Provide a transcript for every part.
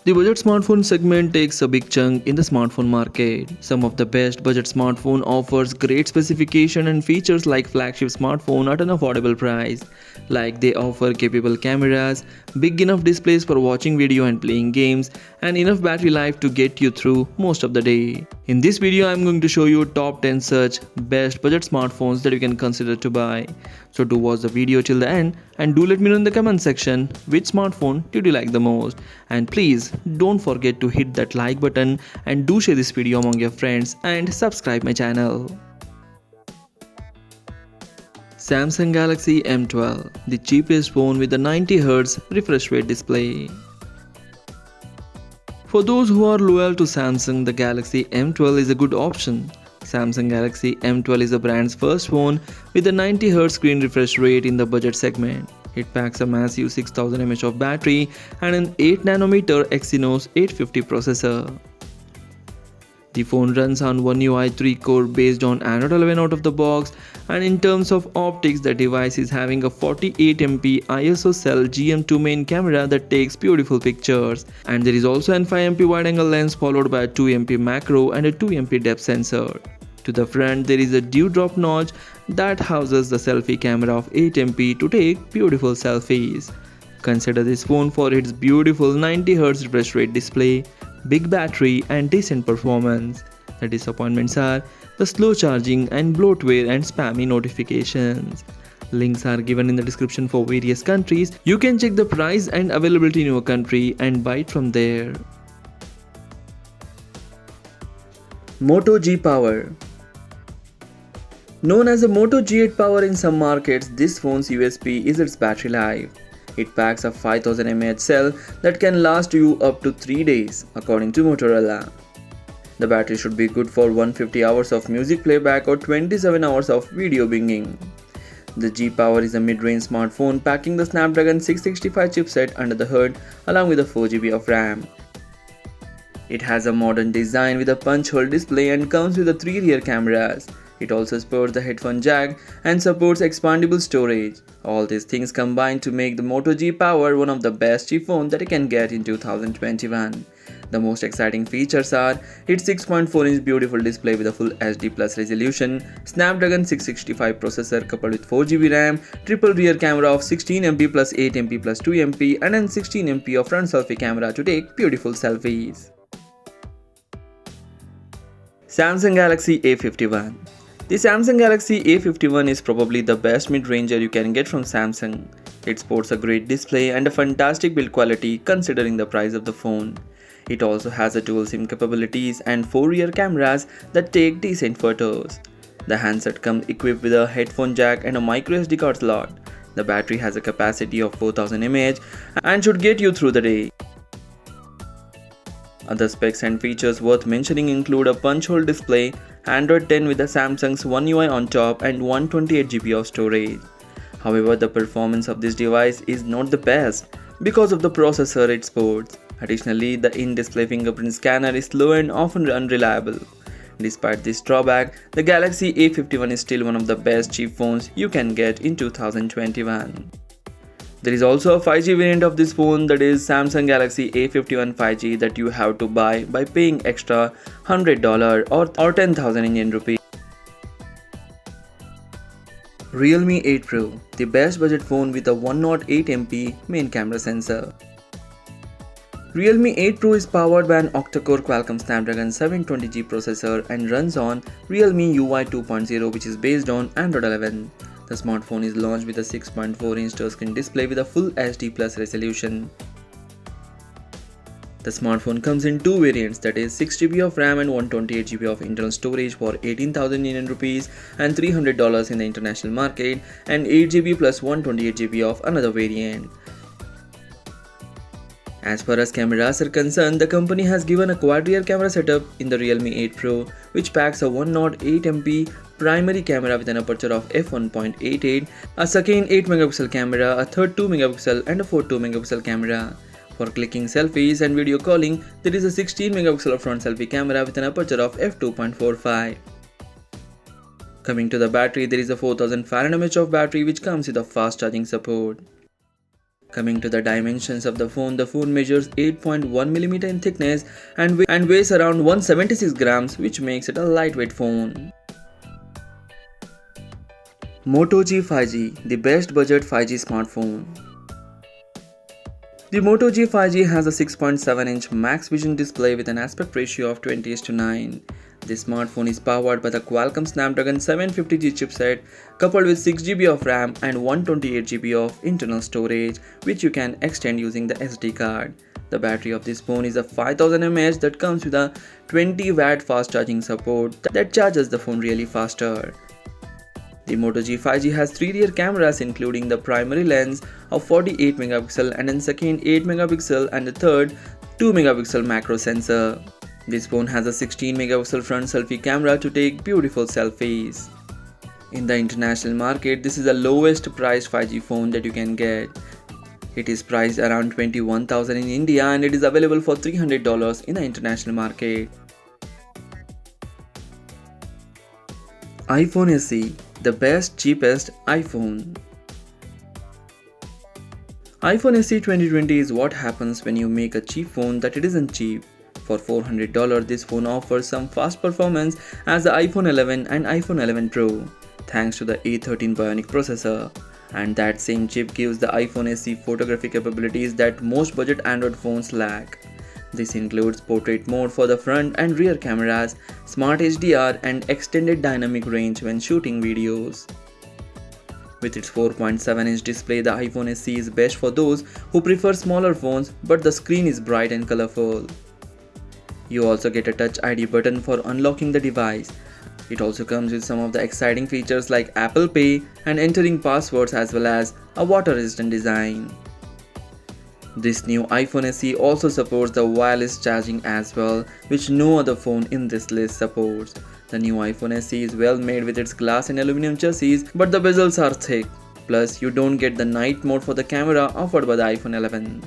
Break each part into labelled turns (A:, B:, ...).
A: The budget smartphone segment takes a big chunk in the smartphone market. Some of the best budget smartphone offers great specification and features like flagship smartphone at an affordable price. Like they offer capable cameras, big enough displays for watching video and playing games, and enough battery life to get you through most of the day. In this video, I am going to show you top 10 such best budget smartphones that you can consider to buy. So do watch the video till the end and do let me know in the comment section which smartphone did you like the most. And please don't forget to hit that like button and do share this video among your friends and subscribe my channel. Samsung Galaxy M12, the cheapest phone with a 90Hz refresh rate display. For those who are loyal to Samsung, the Galaxy M12 is a good option. Samsung Galaxy M12 is the brand's first phone with a 90Hz screen refresh rate in the budget segment. It packs a massive 6000 mAh of battery and an 8nm Exynos 850 processor. The phone runs on One UI 3-core based on Android 11 out of the box, and in terms of optics, the device is having a 48MP ISO cell GM2 main camera that takes beautiful pictures, and there is also an 5MP wide-angle lens followed by a 2MP macro and a 2MP depth sensor. To the front, there is a dewdrop notch that houses the selfie camera of 8MP to take beautiful selfies. Consider this phone for its beautiful 90Hz refresh rate display, big battery and decent performance. The disappointments are the slow charging and bloatware and spammy notifications. Links are given in the description for various countries. You can check the price and availability in your country and buy it from there. Moto G Power. Known as the Moto G Power in some markets, this phone's USP is its battery life. It packs a 5000 mAh cell that can last you up to 3 days, according to Motorola. The battery should be good for 150 hours of music playback or 27 hours of video binging. The G Power is a mid-range smartphone packing the Snapdragon 665 chipset under the hood along with a 4GB of RAM. It has a modern design with a punch-hole display and comes with 3 rear cameras. It also supports the headphone jack and supports expandable storage. All these things combine to make the Moto G Power one of the best cheap phones that you can get in 2021. The most exciting features are its 6.4-inch beautiful display with a full HD Plus resolution, Snapdragon 665 processor coupled with 4GB RAM, triple rear camera of 16MP plus 8MP plus 2MP and an 16MP of front selfie camera to take beautiful selfies. Samsung Galaxy A51. The Samsung Galaxy A51 is probably the best mid-ranger you can get from Samsung. It sports a great display and a fantastic build quality considering the price of the phone. It also has a dual SIM capabilities and 4 rear cameras that take decent photos. The handset comes equipped with a headphone jack and a microSD card slot. The battery has a capacity of 4000 mAh and should get you through the day. Other specs and features worth mentioning include a punch-hole display, Android 10 with the Samsung's One UI on top and 128GB of storage. However, the performance of this device is not the best because of the processor it sports. Additionally, the in-display fingerprint scanner is slow and often unreliable. Despite this drawback, the Galaxy A51 is still one of the best cheap phones you can get in 2021. There is also a 5G variant of this phone, that is Samsung Galaxy A51 5G, that you have to buy by paying extra $100 or 10,000 Indian rupees. Realme 8 Pro, the best budget phone with a 108MP main camera sensor. Realme 8 Pro is powered by an octa-core Qualcomm Snapdragon 720G processor and runs on Realme UI 2.0, which is based on Android 11. The smartphone is launched with a 6.4-inch touchscreen display with a full HD Plus resolution. The smartphone comes in 2 variants, that is 6GB of RAM and 128GB of internal storage for 18,000 Indian rupees and $300 in the international market, and 8GB plus 128GB of another variant. As far as cameras are concerned, the company has given a quad-rear camera setup in the Realme 8 Pro, which packs a 108MP primary camera with an aperture of f1.88, a second 8MP camera, a third 2MP and a fourth 2MP camera. For clicking selfies and video calling, there is a 16MP front selfie camera with an aperture of f2.45. Coming to the battery, there is a 4500 mAh of battery which comes with a fast charging support. Coming to the dimensions of the phone measures 8.1mm in thickness and weighs around 176 grams, which makes it a lightweight phone. Moto G 5G, the best budget 5G smartphone. The Moto G 5G has a 6.7-inch max vision display with an aspect ratio of 20:9. This smartphone is powered by the Qualcomm Snapdragon 750G chipset coupled with 6GB of RAM and 128GB of internal storage, which you can extend using the SD card. The battery of this phone is a 5000 mAh that comes with a 20-watt fast charging support that charges the phone really faster. The Moto G 5G has 3 rear cameras, including the primary lens of 48 megapixel and then second 8 megapixel and the third 2 megapixel macro sensor. This phone has a 16 megapixel front selfie camera to take beautiful selfies. In the international market, this is the lowest priced 5G phone that you can get. It is priced around 21,000 in India and it is available for $300 in the international market. iPhone SE, the best cheapest iPhone. iPhone SE 2020 is what happens when you make a cheap phone that it isn't cheap. For $400, this phone offers some fast performance as the iPhone 11 and iPhone 11 Pro, thanks to the A13 Bionic processor. And that same chip gives the iPhone SE photography capabilities that most budget Android phones lack. This includes portrait mode for the front and rear cameras, smart HDR and extended dynamic range when shooting videos. With its 4.7-inch display, the iPhone SE is best for those who prefer smaller phones, but the screen is bright and colorful. You also get a Touch ID button for unlocking the device. It also comes with some of the exciting features like Apple Pay and entering passwords, as well as a water-resistant design. This new iPhone SE also supports the wireless charging as well, which no other phone in this list supports. The new iPhone SE is well made with its glass and aluminum chassis, but the bezels are thick. Plus, you don't get the night mode for the camera offered by the iPhone 11.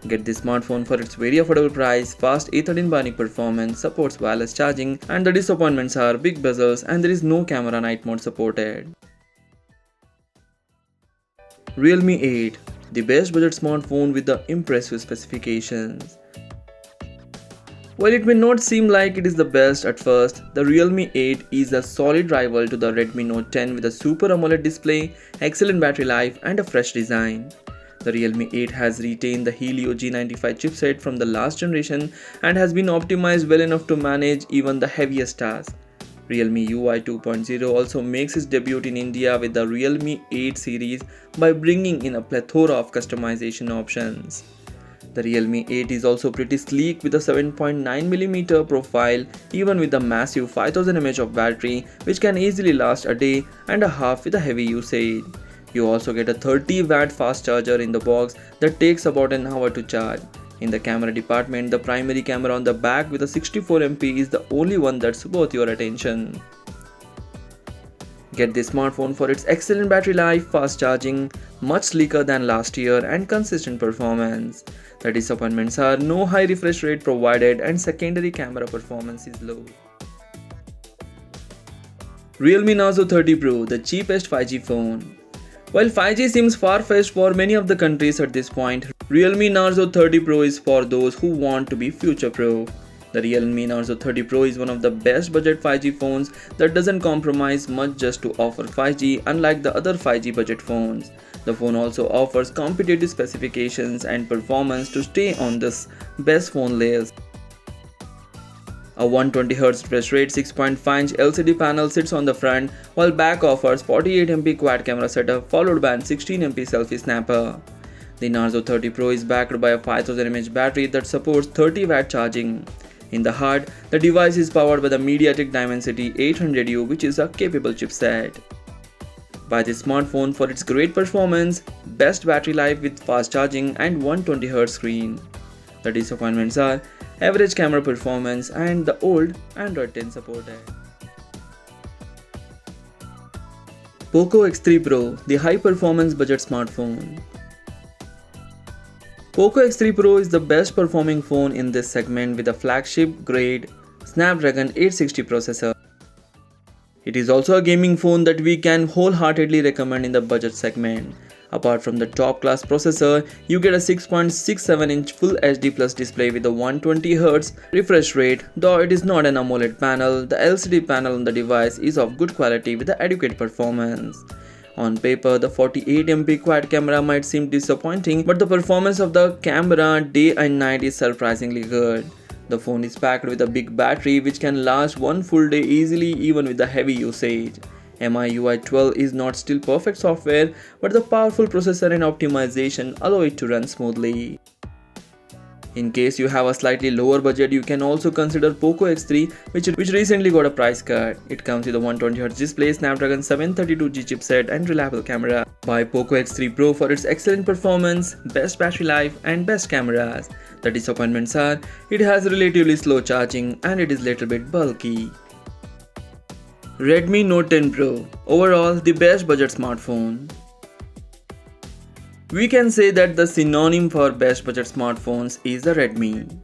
A: Get this smartphone for its very affordable price, fast A13 Bionic performance, supports wireless charging, and the disappointments are big bezels and there is no camera night mode supported. Realme 8, the best budget smartphone with the impressive specifications. While it may not seem like it is the best at first, the Realme 8 is a solid rival to the Redmi Note 10 with a Super AMOLED display, excellent battery life and a fresh design. The Realme 8 has retained the Helio G95 chipset from the last generation and has been optimized well enough to manage even the heaviest tasks. Realme UI 2.0 also makes its debut in India with the Realme 8 series by bringing in a plethora of customization options. The Realme 8 is also pretty sleek with a 7.9mm profile, even with the massive 5000 mAh of battery, which can easily last a day and a half with a heavy usage. You also get a 30-watt fast charger in the box that takes about an hour to charge. In the camera department, the primary camera on the back with a 64MP is the only one that's worth your attention. Get this smartphone for its excellent battery life, fast charging, much sleeker than last year and consistent performance. The disappointments are no high refresh rate provided and secondary camera performance is low. Realme Narzo 30 Pro, the cheapest 5G phone. While 5G seems far-fetched for many of the countries at this point, Realme Narzo 30 Pro is for those who want to be future-proof. The Realme Narzo 30 Pro is one of the best budget 5G phones that doesn't compromise much just to offer 5G, unlike the other 5G budget phones. The phone also offers competitive specifications and performance to stay on this best phone list. A 120Hz refresh rate 6.5-inch LCD panel sits on the front, while back offers 48MP quad camera setup followed by a 16MP selfie snapper. The Narzo 30 Pro is backed by a 5000 mAh battery that supports 30-watt charging. In the heart, the device is powered by the MediaTek Dimensity 800U, which is a capable chipset. Buy this smartphone for its great performance, best battery life with fast charging and 120Hz screen. The disappointments are average camera performance and the old Android 10 supported. Poco X3 Pro, the high-performance budget smartphone. Poco X3 Pro is the best performing phone in this segment with a flagship-grade Snapdragon 860 processor. It is also a gaming phone that we can wholeheartedly recommend in the budget segment. Apart from the top class processor, you get a 6.67-inch Full HD Plus display with a 120Hz refresh rate. Though it is not an AMOLED panel, the LCD panel on the device is of good quality with the adequate performance. On paper, the 48MP quad camera might seem disappointing, but the performance of the camera day and night is surprisingly good. The phone is packed with a big battery which can last one full day easily even with the heavy usage. MIUI 12 is not still perfect software, but the powerful processor and optimization allow it to run smoothly. In case you have a slightly lower budget, you can also consider Poco X3 which recently got a price cut. It comes with a 120Hz display, Snapdragon 732G chipset and reliable camera. Buy Poco X3 Pro for its excellent performance, best battery life and best cameras. The disappointments are, it has relatively slow charging and it is little bit bulky. Redmi Note 10 Pro. Overall, the best budget smartphone. We can say that the synonym for best budget smartphones is the Redmi.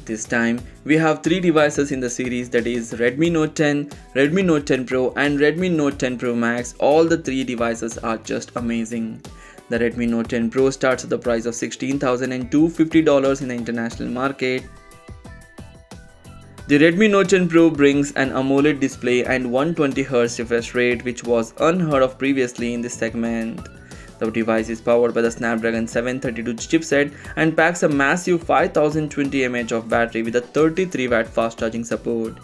A: This time, we have 3 devices in the series, that is Redmi Note 10, Redmi Note 10 Pro and Redmi Note 10 Pro Max. All the 3 devices are just amazing. The Redmi Note 10 Pro starts at the price of $16,250 in the international market. The Redmi Note 10 Pro brings an AMOLED display and 120Hz refresh rate, which was unheard of previously in this segment. The device is powered by the Snapdragon 732 chipset and packs a massive 5020 mAh of battery with a 33W fast charging support.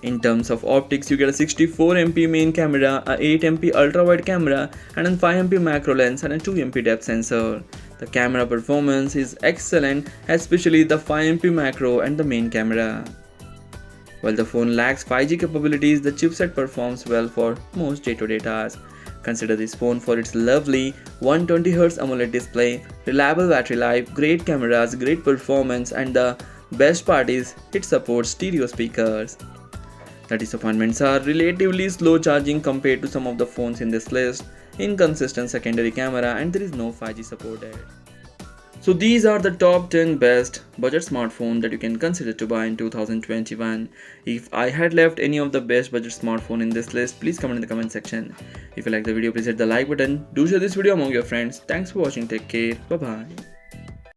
A: In terms of optics, you get a 64MP main camera, a 8MP ultra-wide camera and a 5MP macro lens and a 2MP depth sensor. The camera performance is excellent, especially the 5MP macro and the main camera. While the phone lacks 5G capabilities, the chipset performs well for most day-to-day tasks. Consider this phone for its lovely 120Hz AMOLED display, reliable battery life, great cameras, great performance, and the best part is it supports stereo speakers. The disappointments are relatively slow charging compared to some of the phones in this list, inconsistent secondary camera, and there is no 5G supported. So these are the top 10 best budget smartphones that you can consider to buy in 2021. If I had left any of the best budget smartphone in this list, please comment in the comment section. If you like the video, please hit the like button. Do share this video among your friends. Thanks for watching. Take care. Bye bye.